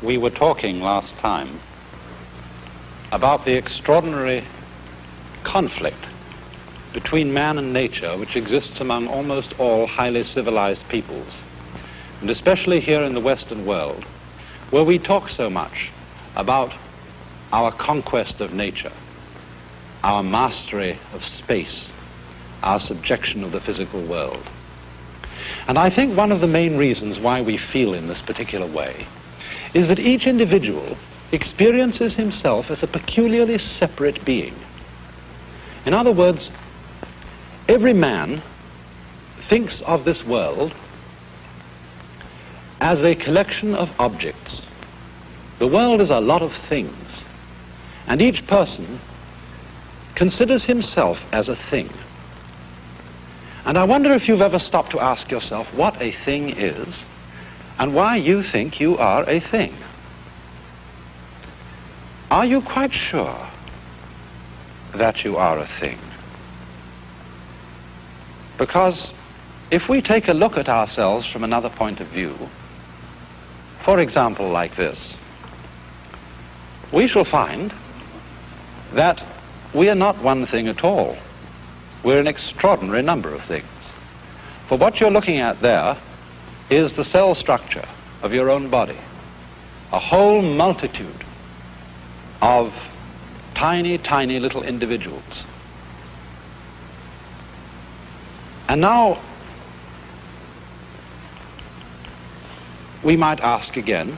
We were talking last time about the extraordinary conflict between man and nature which exists among almost all highly civilized peoples, and especially here in the Western world, where we talk so much about our conquest of nature, our mastery of space, our subjection of the physical world. And I think one of the main reasons why we feel in this particular way is that each individual experiences himself as a peculiarly separate being. In other words, every man thinks of this world as a collection of objects. The world is a lot of things, and each person considers himself as a thing. And I wonder if you've ever stopped to ask yourself what a thing is and why you think you are a thing. Are you quite sure that you are a thing? Because if we take a look at ourselves from another point of view, for example like this, we shall find that we are not one thing at all. We're an extraordinary number of things. For what you're looking at there is the cell structure of your own body, a whole multitude of tiny, tiny little individuals. And now, we might ask again,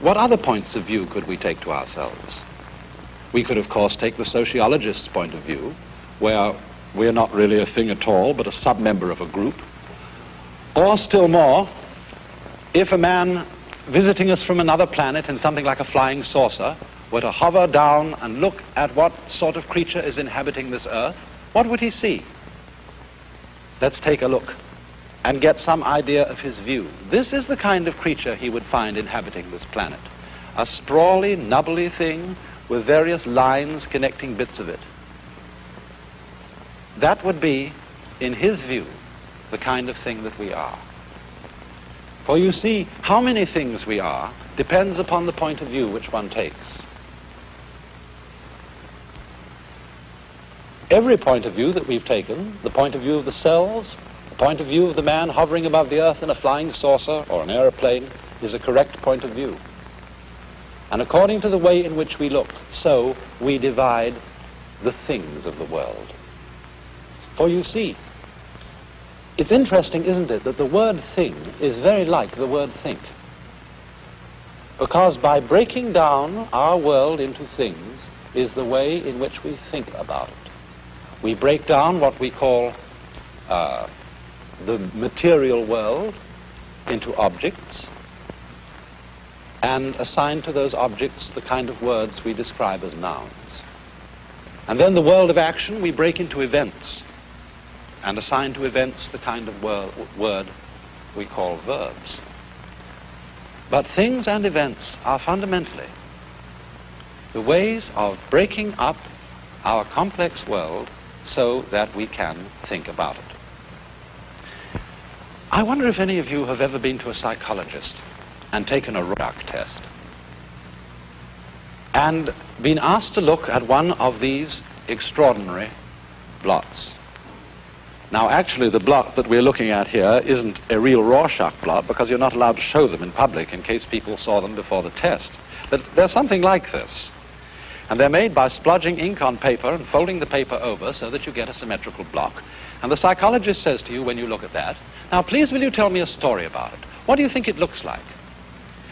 what other points of view could we take to ourselves? We could, of course, take the sociologist's point of view, where we're not really a thing at all, but a sub-member of a group. Or still more, if a man visiting us from another planet in something like a flying saucer were to hover down and look at what sort of creature is inhabiting this earth, what would he see? Let's take a look and get some idea of his view. This is the kind of creature he would find inhabiting this planet. A sprawly, nubbly thing with various lines connecting bits of it. That would be, in his view, the kind of thing that we are. For you see, how many things we are depends upon the point of view which one takes. Every point of view that we've taken, the point of view of the cells, the point of view of the man hovering above the earth in a flying saucer or an aeroplane, is a correct point of view. And according to the way in which we look, so we divide the things of the world. For you see, it's interesting, isn't it, that the word thing is very like the word think. Because by breaking down our world into things is the way in which we think about it. We break down what we call the material world into objects and assign to those objects the kind of words we describe as nouns. And then the world of action we break into events and assign to events the kind of word we call verbs. But things and events are fundamentally the ways of breaking up our complex world so that we can think about it. I wonder if any of you have ever been to a psychologist and taken a Rorschach test and been asked to look at one of these extraordinary blots. Now, actually, the blot that we're looking at here isn't a real Rorschach blot because you're not allowed to show them in public in case people saw them before the test. But they're something like this. And they're made by splodging ink on paper and folding the paper over so that you get a symmetrical block. And the psychologist says to you when you look at that, now please will you tell me a story about it? What do you think it looks like?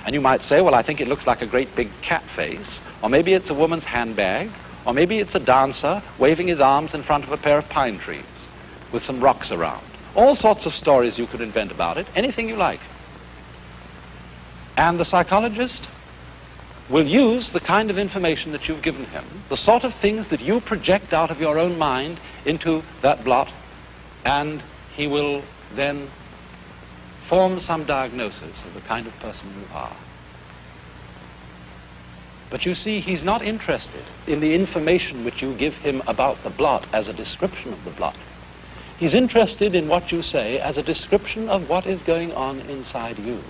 And you might say, well, I think it looks like a great big cat face, or maybe it's a woman's handbag, or maybe it's a dancer waving his arms in front of a pair of pine trees with some rocks around. All sorts of stories you could invent about it, anything you like. And the psychologist will use the kind of information that you've given him, the sort of things that you project out of your own mind into that blot, and he will then form some diagnosis of the kind of person you are. But you see, he's not interested in the information which you give him about the blot as a description of the blot. He's interested in what you say as a description of what is going on inside you.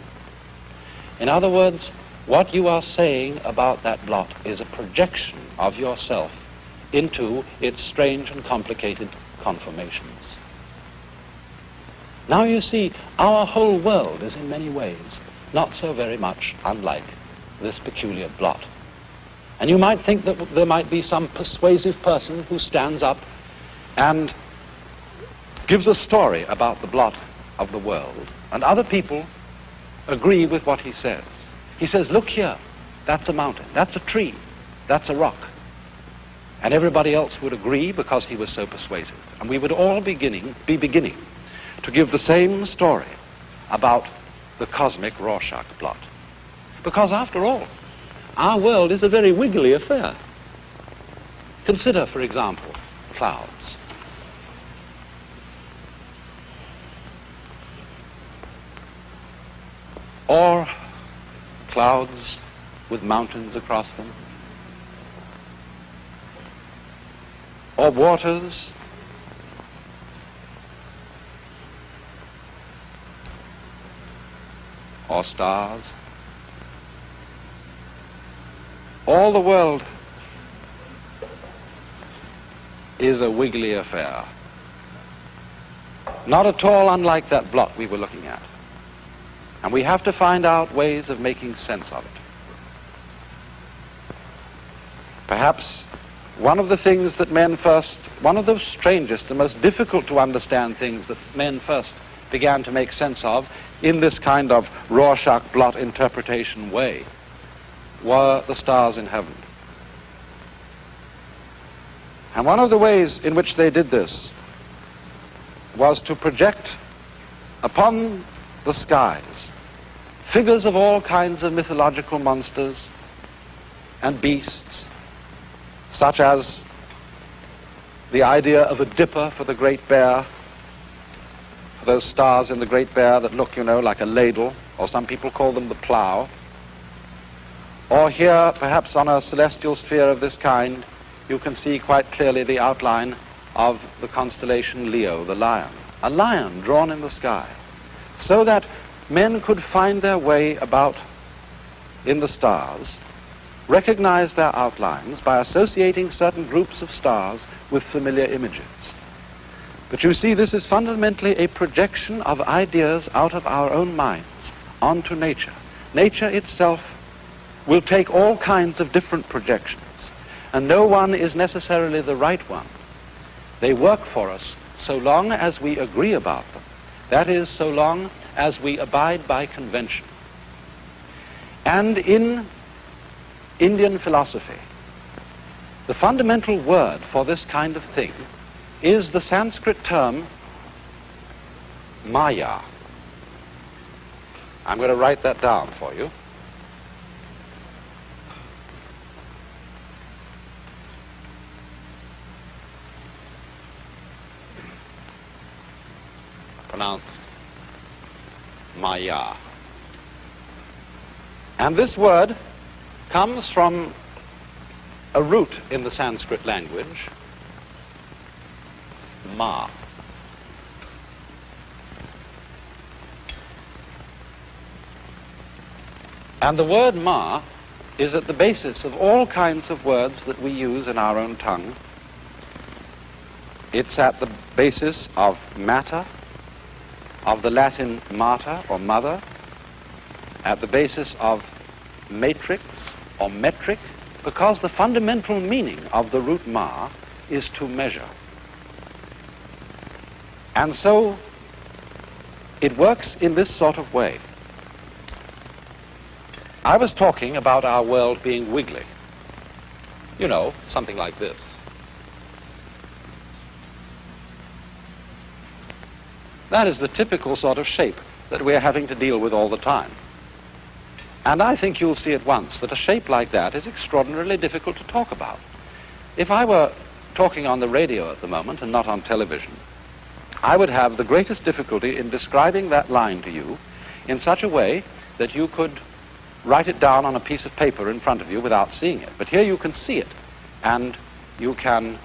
In other words, what you are saying about that blot is a projection of yourself into its strange and complicated conformations. Now you see, our whole world is in many ways not so very much unlike this peculiar blot. And you might think that there might be some persuasive person who stands up and gives a story about the blot of the world, and other people agree with what he says. He says, look here, that's a mountain, that's a tree, that's a rock. And everybody else would agree because he was so persuasive. And we would all be beginning to give the same story about the cosmic Rorschach blot. Because after all, our world is a very wiggly affair. Consider, for example, clouds. Or clouds with mountains across them. Or waters. Or stars. All the world is a wiggly affair. Not at all unlike that blot we were looking at. And we have to find out ways of making sense of it. Perhaps one of the things that one of the strangest and most difficult to understand things that men first began to make sense of in this kind of Rorschach blot interpretation way were the stars in heaven. And one of the ways in which they did this was to project upon the skies figures of all kinds of mythological monsters and beasts, such as the idea of a dipper for the Great Bear, for those stars in the Great Bear that look, like a ladle, or some people call them the plough. Or here, perhaps on a celestial sphere of this kind, you can see quite clearly the outline of the constellation Leo, the lion. A lion drawn in the sky, so that men could find their way about in the stars, recognize their outlines by associating certain groups of stars with familiar images. But you see, this is fundamentally a projection of ideas out of our own minds onto nature. Nature itself will take all kinds of different projections, and no one is necessarily the right one. They work for us so long as we agree about them. That is, so long as we abide by convention. And in Indian philosophy, the fundamental word for this kind of thing is the Sanskrit term Maya. I'm going to write that down for you. Pronounced Maya. And this word comes from a root in the Sanskrit language, ma. And the word ma is at the basis of all kinds of words that we use in our own tongue. It's at the basis of matter, of the Latin mater or mother, at the basis of matrix or metric, because the fundamental meaning of the root ma is to measure. And so it works in this sort of way. I was talking about our world being wiggly. Something like this. That is the typical sort of shape that we're having to deal with all the time. And I think you'll see at once that a shape like that is extraordinarily difficult to talk about. If I were talking on the radio at the moment and not on television, I would have the greatest difficulty in describing that line to you in such a way that you could write it down on a piece of paper in front of you without seeing it. But here you can see it, and you can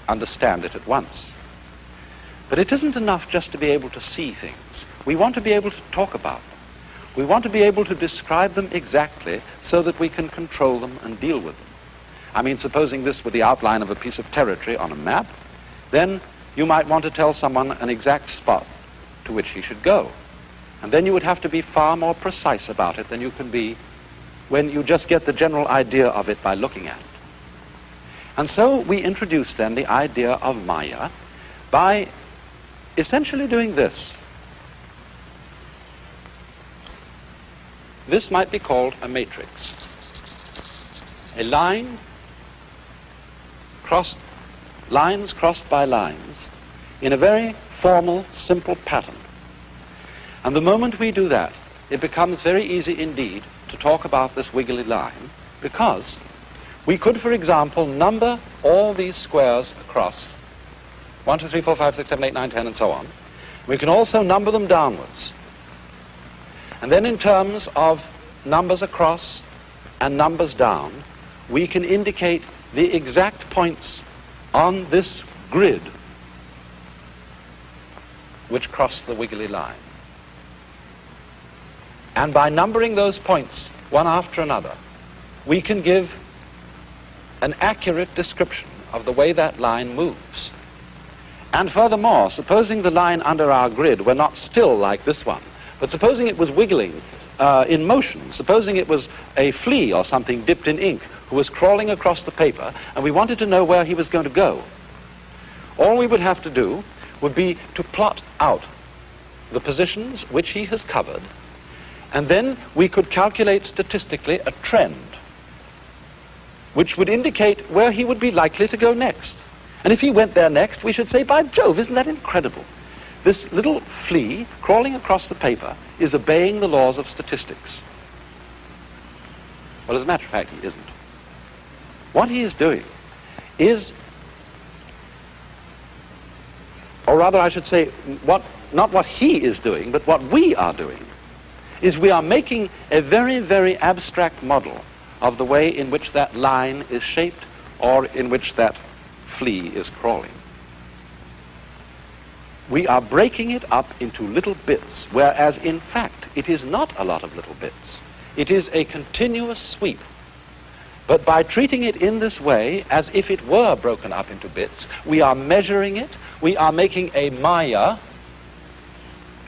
understand it at once. But it isn't enough just to be able to see things. We want to be able to talk about them. We want to be able to describe them exactly so that we can control them and deal with them. I mean, supposing this were the outline of a piece of territory on a map, then you might want to tell someone an exact spot to which he should go. And then you would have to be far more precise about it than you can be when you just get the general idea of it by looking at it. And so we introduce then the idea of Maya by essentially doing this. This might be called a matrix. A line crossed, lines crossed by lines in a very formal, simple pattern. And the moment we do that, it becomes very easy indeed to talk about this wiggly line, because we could, for example, number all these squares across 1, 2, 3, 4, 5, 6, 7, 8, 9, 10, and so on. We can also number them downwards. And then in terms of numbers across and numbers down, we can indicate the exact points on this grid which cross the wiggly line. And by numbering those points one after another, we can give an accurate description of the way that line moves. And furthermore, supposing the line under our grid were not still like this one, but supposing it was wiggling in motion, supposing it was a flea or something dipped in ink who was crawling across the paper, and we wanted to know where he was going to go, all we would have to do would be to plot out the positions which he has covered, and then we could calculate statistically a trend which would indicate where he would be likely to go next. And if he went there next, we should say, by Jove, isn't that incredible? This little flea crawling across the paper is obeying the laws of statistics. Well, as a matter of fact, he isn't. What he is doing is, or rather I should say, not what he is doing, but what we are doing, is we are making a very, very abstract model of the way in which that line is shaped or in which that flea is crawling. We are breaking it up into little bits, whereas in fact it is not a lot of little bits. It is a continuous sweep. But by treating it in this way, as if it were broken up into bits, we are measuring it, we are making a Maya,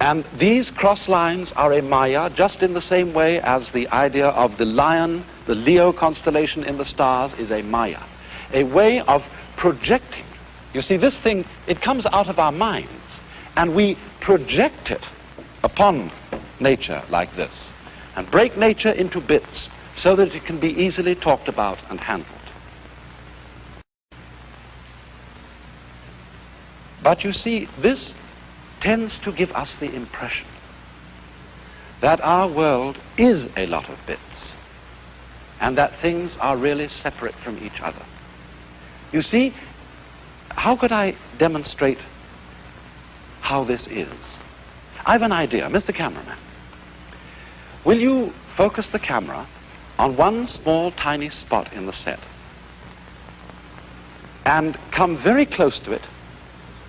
and these cross lines are a Maya just in the same way as the idea of the lion, the Leo constellation in the stars, is a Maya, a way of projecting. You see, this thing, it comes out of our minds, and we project it upon nature like this, and break nature into bits so that it can be easily talked about and handled. But you see, this tends to give us the impression that our world is a lot of bits, and that things are really separate from each other. You see, how could I demonstrate how this is? I've an idea. Mr. Cameraman, will you focus the camera on one small, tiny spot in the set and come very close to it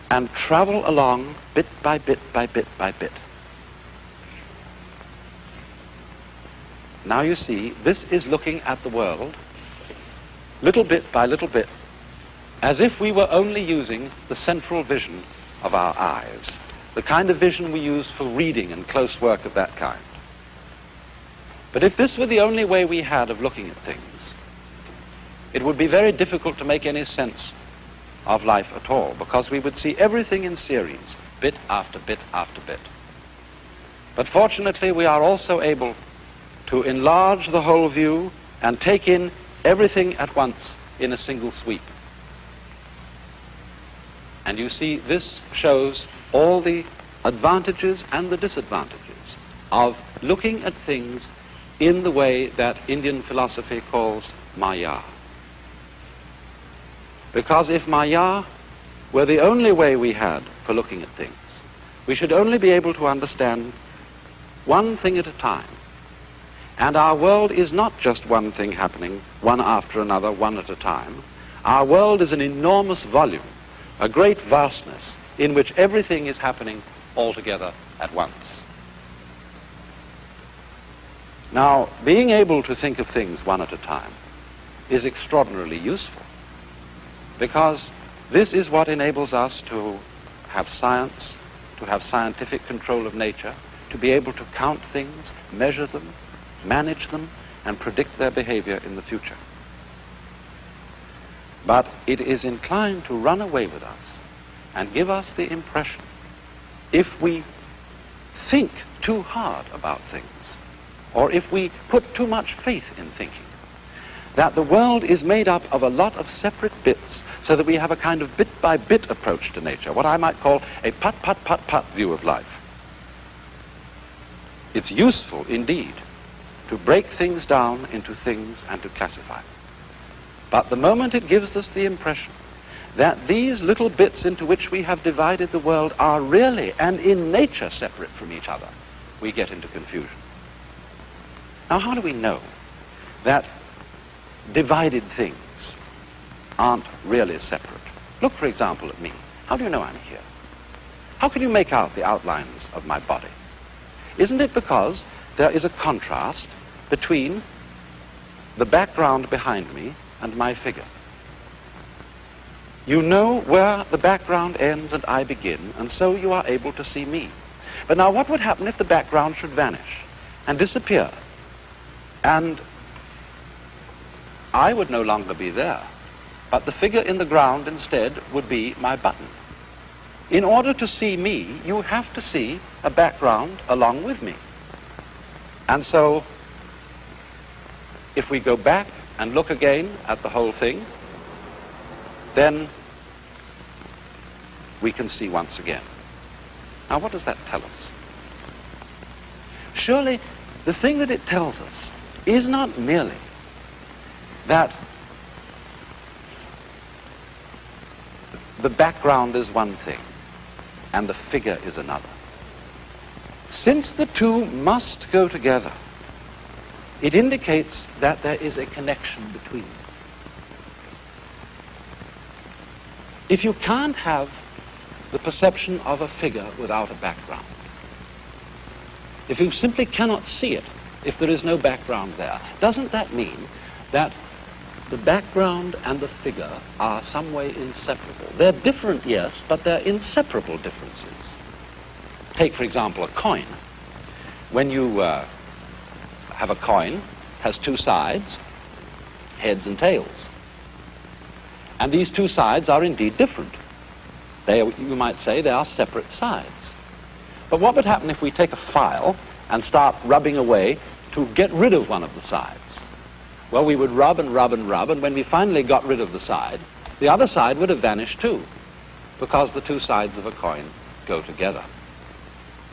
and travel along bit by bit by bit by bit. Now you see, this is looking at the world little bit by little bit, as if we were only using the central vision of our eyes, the kind of vision we use for reading and close work of that kind. But if this were the only way we had of looking at things, it would be very difficult to make any sense of life at all, because we would see everything in series, bit after bit after bit. But fortunately, we are also able to enlarge the whole view and take in everything at once in a single sweep. And you see, this shows all the advantages and the disadvantages of looking at things in the way that Indian philosophy calls Maya. Because if Maya were the only way we had for looking at things, we should only be able to understand one thing at a time. And our world is not just one thing happening, one after another, one at a time. Our world is an enormous volume, a great vastness, in which everything is happening all together at once. Now, being able to think of things one at a time is extraordinarily useful, because this is what enables us to have science, to have scientific control of nature, to be able to count things, measure them, manage them, and predict their behavior in the future. But it is inclined to run away with us and give us the impression, if we think too hard about things, or if we put too much faith in thinking, that the world is made up of a lot of separate bits, so that we have a kind of bit-by-bit approach to nature, what I might call a put-put-put-put view of life. It's useful, indeed, to break things down into things and to classify them. But the moment it gives us the impression that these little bits into which we have divided the world are really and in nature separate from each other, we get into confusion. Now, how do we know that divided things aren't really separate? Look, for example, at me. How do you know I'm here? How can you make out the outlines of my body? Isn't it because there is a contrast between the background behind me and my figure? You know where the background ends and I begin, and so you are able to see me. But now, what would happen if the background should vanish and disappear, and I would no longer be there, but the figure in the ground instead would be my button? In order to see me, you have to see a background along with me. And so, if we go back and look again at the whole thing, then we can see once again. Now, what does that tell us? Surely, the thing that it tells us is not merely that the background is one thing and the figure is another. Since the two must go together, it indicates that there is a connection between them. If you can't have the perception of a figure without a background, if you simply cannot see it if there is no background there, doesn't that mean that the background and the figure are some way inseparable? They're different, yes, but they're inseparable differences. Take, for example, a coin. When you have a coin, has two sides, heads and tails. And these two sides are indeed different. You might say they are separate sides. But what would happen if we take a file and start rubbing away to get rid of one of the sides? Well, we would rub and rub and rub, and when we finally got rid of the side, the other side would have vanished too, because the two sides of a coin go together.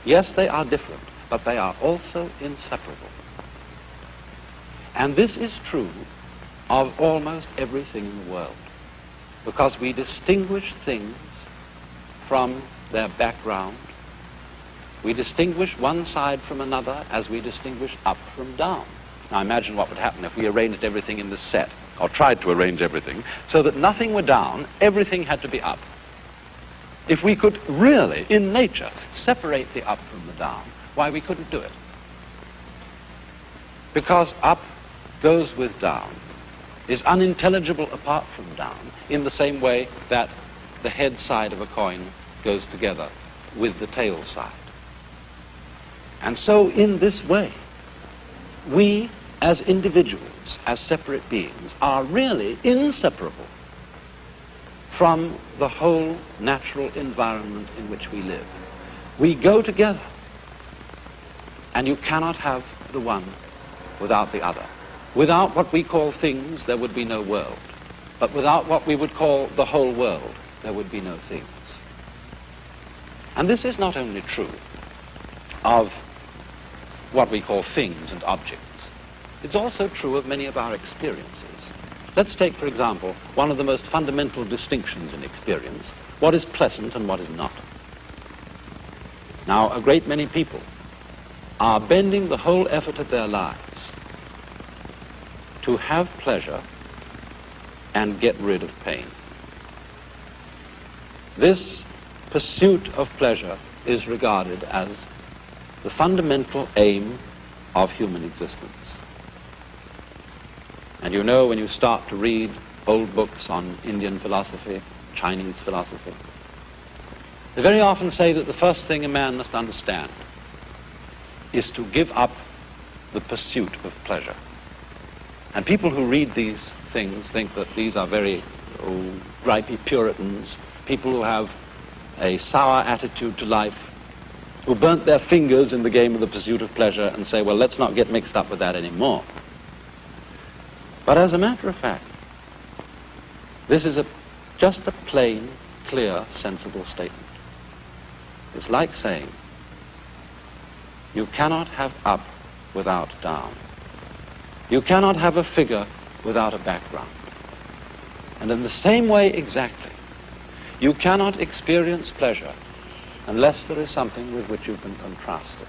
Yes, they are different, but they are also inseparable. And this is true of almost everything in the world, because we distinguish things from their background. We distinguish one side from another as we distinguish up from down. Now imagine what would happen if we arranged everything in this set, or tried to arrange everything, so that nothing were down, everything had to be up. If we could really, in nature, separate the up from the down, why, we couldn't do it. Because up goes with down, is unintelligible apart from down, in the same way that the head side of a coin goes together with the tail side. And so in this way, we as individuals, as separate beings, are really inseparable from the whole natural environment in which we live. We go together, and you cannot have the one without the other. Without what we call things, there would be no world. But without what we would call the whole world, there would be no things. And this is not only true of what we call things and objects. It's also true of many of our experiences. Let's take, for example, one of the most fundamental distinctions in experience, what is pleasant and what is not. Now, a great many people are bending the whole effort of their lives to have pleasure and get rid of pain. This pursuit of pleasure is regarded as the fundamental aim of human existence. And you know, when you start to read old books on Indian philosophy, Chinese philosophy, they very often say that the first thing a man must understand is to give up the pursuit of pleasure. And people who read these things think that these are very gripey Puritans, people who have a sour attitude to life, who burnt their fingers in the game of the pursuit of pleasure and say, well, let's not get mixed up with that anymore. But as a matter of fact, this is just a plain, clear, sensible statement. It's like saying, you cannot have up without down. You cannot have a figure without a background. And in the same way exactly, you cannot experience pleasure unless there is something with which you can contrast it.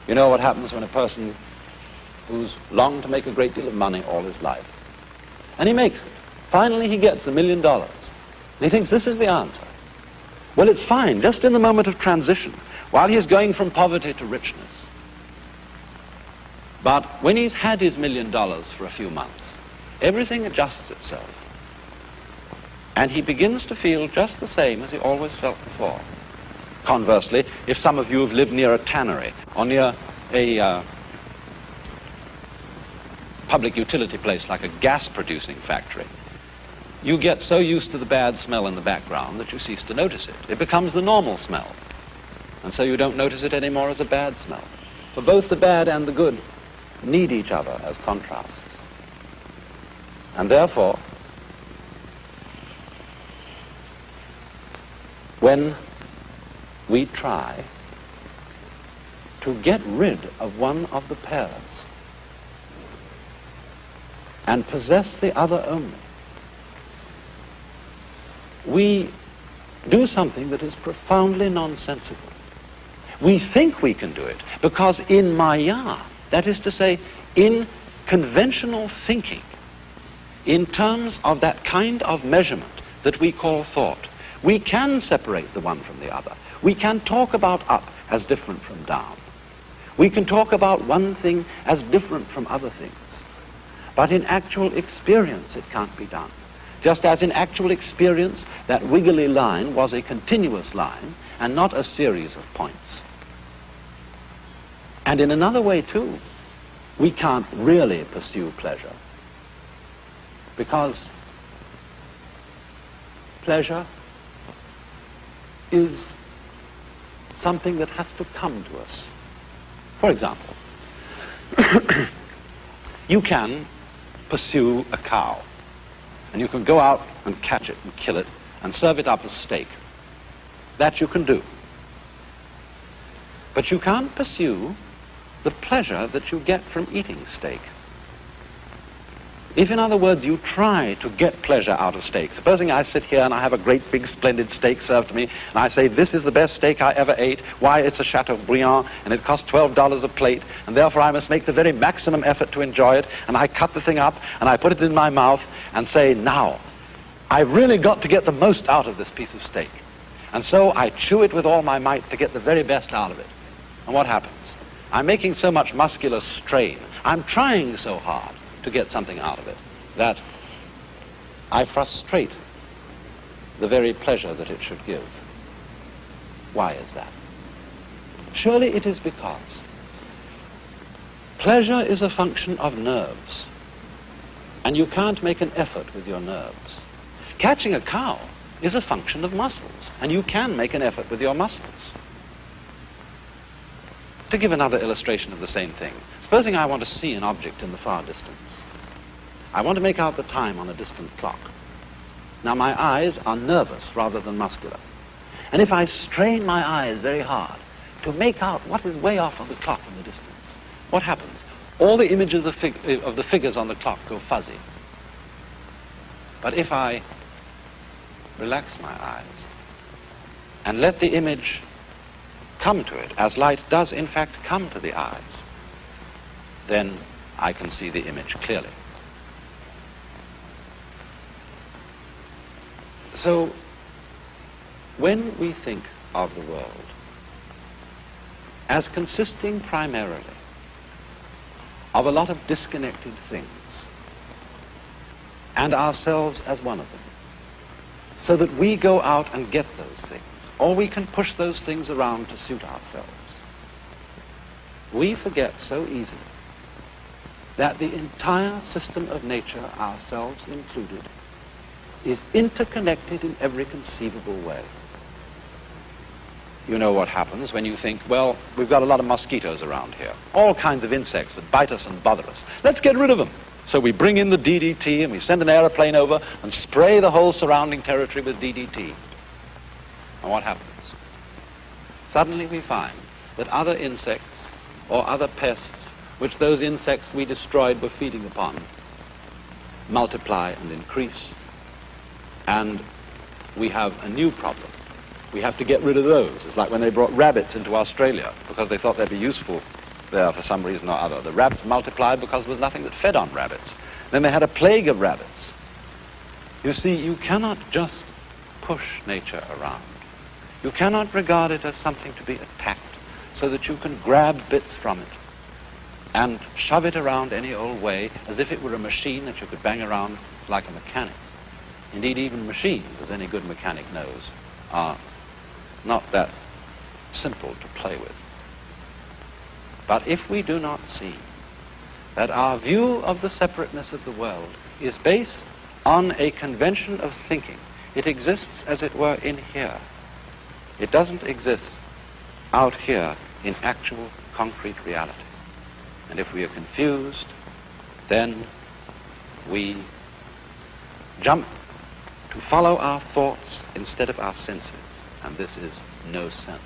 You know what happens when a person who's longed to make a great deal of money all his life, and he makes it. Finally he gets $1 million. And he thinks this is the answer. Well, it's fine, just in the moment of transition, while he's going from poverty to richness. But when he's had his $1 million for a few months, everything adjusts itself. And he begins to feel just the same as he always felt before. Conversely, if some of you have lived near a tannery or near a public utility place like a gas-producing factory, you get so used to the bad smell in the background that you cease to notice it. It becomes the normal smell. And so you don't notice it anymore as a bad smell. For both the bad and the good need each other as contrasts. And therefore, when we try to get rid of one of the pairs and possess the other only, we do something that is profoundly nonsensical. We think we can do it because in Maya, that is to say, in conventional thinking, in terms of that kind of measurement that we call thought, we can separate the one from the other. We can talk about up as different from down. We can talk about one thing as different from other things. But in actual experience, it can't be done. Just as in actual experience, that wiggly line was a continuous line and not a series of points. And in another way, too, we can't really pursue pleasure because pleasure is something that has to come to us. For example, you can pursue a cow, and you can go out and catch it and kill it and serve it up as steak. That you can do. But you can't pursue the pleasure that you get from eating steak. If, in other words, you try to get pleasure out of steak, supposing I sit here and I have a great big splendid steak served to me, and I say, this is the best steak I ever ate, why, it's a Chateaubriand, and it costs $12 a plate, and therefore I must make the very maximum effort to enjoy it, and I cut the thing up, and I put it in my mouth, and say, now, I've really got to get the most out of this piece of steak. And so I chew it with all my might to get the very best out of it. And what happens? I'm making so much muscular strain, I'm trying so hard to get something out of it, that I frustrate the very pleasure that it should give. Why is that? Surely it is because pleasure is a function of nerves, and you can't make an effort with your nerves. Catching a cow is a function of muscles, and you can make an effort with your muscles. To give another illustration of the same thing, supposing I want to see an object in the far distance. I want to make out the time on a distant clock. Now my eyes are nervous rather than muscular. And if I strain my eyes very hard to make out what is way off on the clock in the distance, what happens? All the images of the figures on the clock go fuzzy. But if I relax my eyes and let the image come to it, as light does in fact come to the eyes, then I can see the image clearly. So, when we think of the world, as consisting primarily of a lot of disconnected things, and ourselves as one of them, so that we go out and get those things, or we can push those things around to suit ourselves. We forget so easily that the entire system of nature, ourselves included, is interconnected in every conceivable way. You know what happens when you think, well, we've got a lot of mosquitoes around here, all kinds of insects that bite us and bother us. Let's get rid of them. So we bring in the DDT and we send an aeroplane over and spray the whole surrounding territory with DDT. And what happens? Suddenly we find that other insects or other pests which those insects we destroyed were feeding upon multiply and increase, and we have a new problem. We have to get rid of those. It's like when they brought rabbits into Australia because they thought they'd be useful there for some reason or other. The rabbits multiplied because there was nothing that fed on rabbits. Then they had a plague of rabbits. You see, you cannot just push nature around. You cannot regard it as something to be attacked so that you can grab bits from it and shove it around any old way as if it were a machine that you could bang around like a mechanic. Indeed, even machines, as any good mechanic knows, are not that simple to play with. But if we do not see that our view of the separateness of the world is based on a convention of thinking, it exists, as it were, in here. It doesn't exist out here in actual concrete reality. And if we are confused, then we jump to follow our thoughts instead of our senses. And this is no sense.